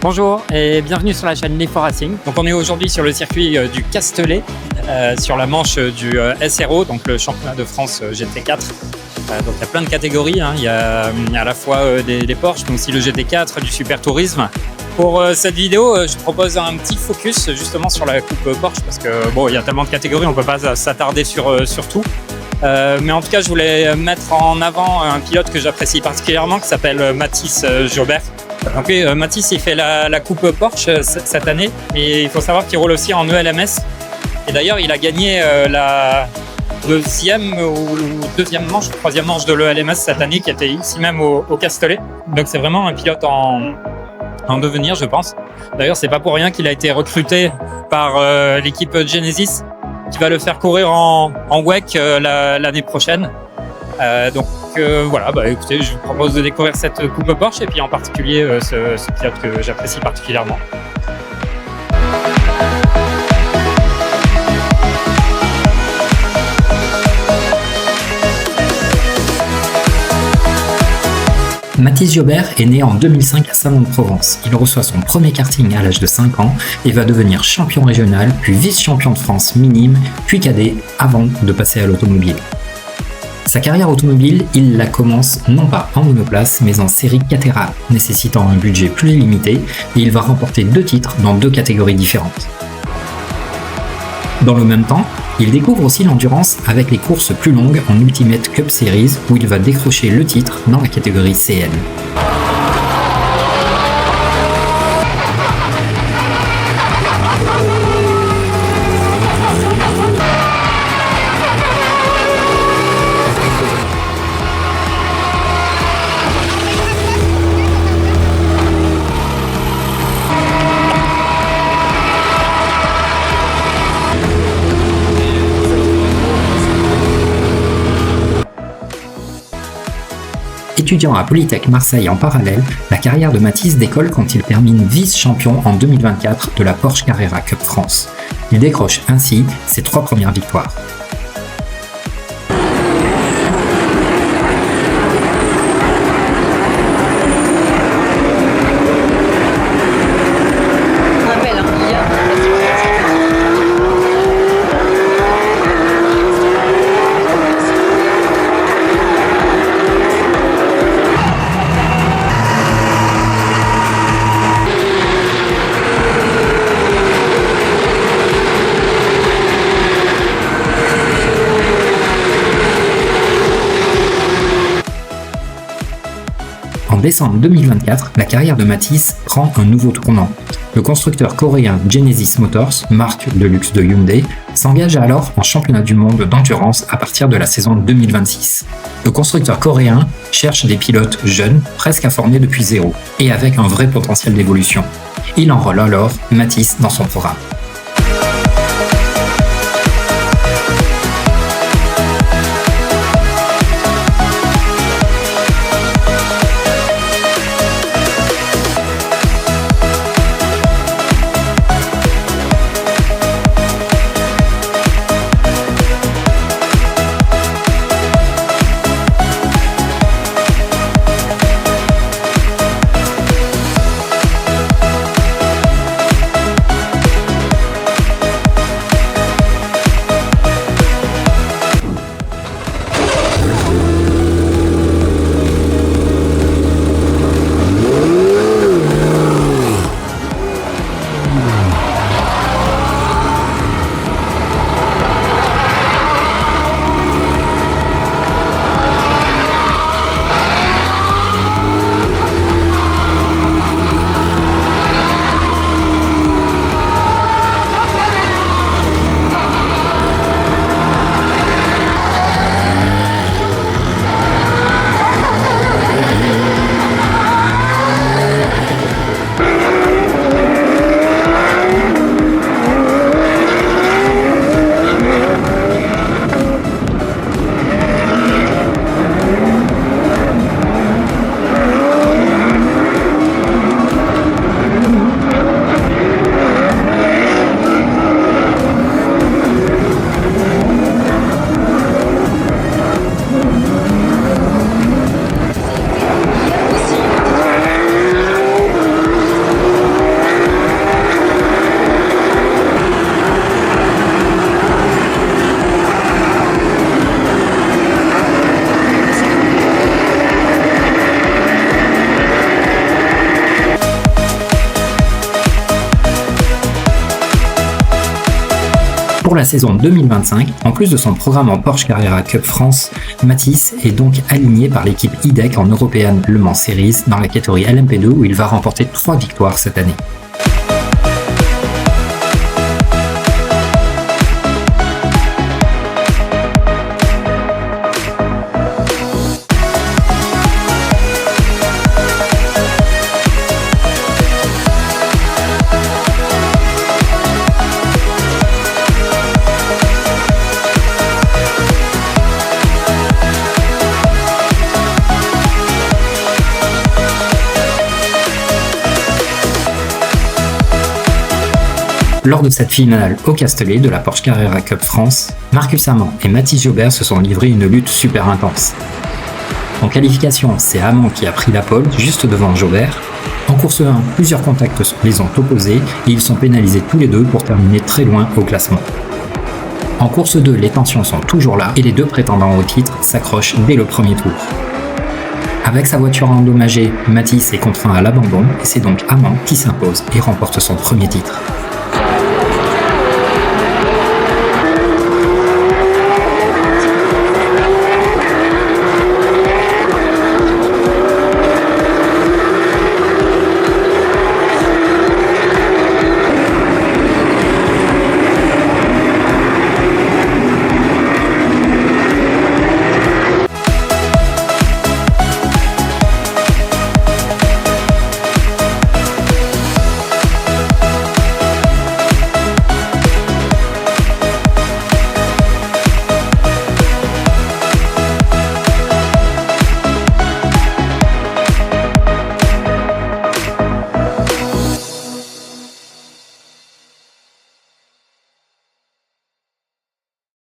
Bonjour et bienvenue sur la chaîne Need for Racing. Donc on est aujourd'hui sur le circuit du Castellet, sur la manche du SRO, donc le championnat de France GT4. Donc il y a plein de catégories, hein. Il y a à la fois des Porsche, mais aussi le GT4, du Super Tourisme. Pour cette vidéo, je propose un petit focus justement sur la coupe Porsche, parce que bon, il y a tellement de catégories, on ne peut pas s'attarder sur tout. Mais en tout cas, je voulais mettre en avant un pilote que j'apprécie particulièrement, qui s'appelle Mathis Jobert. Donc oui, Mathis, il fait la coupe Porsche cette année, et il faut savoir qu'il roule aussi en ELMS. Et d'ailleurs, il a gagné la troisième manche, troisième manche de l'ELMS cette année, qui était ici même au Castellet. Donc c'est vraiment un pilote en devenir, je pense. D'ailleurs, c'est pas pour rien qu'il a été recruté par l'équipe Genesis, qui va le faire courir en WEC l'année prochaine. Donc voilà, écoutez, je vous propose de découvrir cette coupe Porsche et puis en particulier ce pilote que j'apprécie particulièrement. Mathis Jobert est né en 2005 à Salon-de-Provence. Il reçoit son premier karting à l'âge de 5 ans et va devenir champion régional, puis vice-champion de France minime, puis cadet, avant de passer à l'automobile. Sa carrière automobile, il la commence non pas en monoplace, mais en série Caterham, nécessitant un budget plus limité, et il va remporter 2 titres dans 2 catégories différentes. Dans le même temps, il découvre aussi l'endurance avec les courses plus longues en Ultimate Cup Series, où il va décrocher le titre dans la catégorie CN. Étudiant à Polytech Marseille en parallèle, la carrière de Mathis décolle quand il termine vice-champion en 2024 de la Porsche Carrera Cup France. Il décroche ainsi ses 3 premières victoires. En décembre 2024, la carrière de Mathis prend un nouveau tournant. Le constructeur coréen Genesis Motors, marque de luxe de Hyundai, s'engage alors en championnat du monde d'endurance à partir de la saison 2026. Le constructeur coréen cherche des pilotes jeunes, presque à former depuis zéro, et avec un vrai potentiel d'évolution. Il enrôle alors Mathis dans son programme. Pour la saison 2025, en plus de son programme en Porsche Carrera Cup France, Mathis est donc aligné par l'équipe IDEC en European Le Mans Series dans la catégorie LMP2 où il va remporter 3 victoires cette année. Lors de cette finale au Castellet de la Porsche Carrera Cup France, Marcus Amand et Mathis Jobert se sont livrés une lutte super intense. En qualification, c'est Amand qui a pris la pole juste devant Jobert. En course 1, plusieurs contacts les ont opposés et ils sont pénalisés tous les deux pour terminer très loin au classement. En course 2, les tensions sont toujours là et les deux prétendants au titre s'accrochent dès le premier tour. Avec sa voiture endommagée, Mathis est contraint à l'abandon et c'est donc Amand qui s'impose et remporte son premier titre.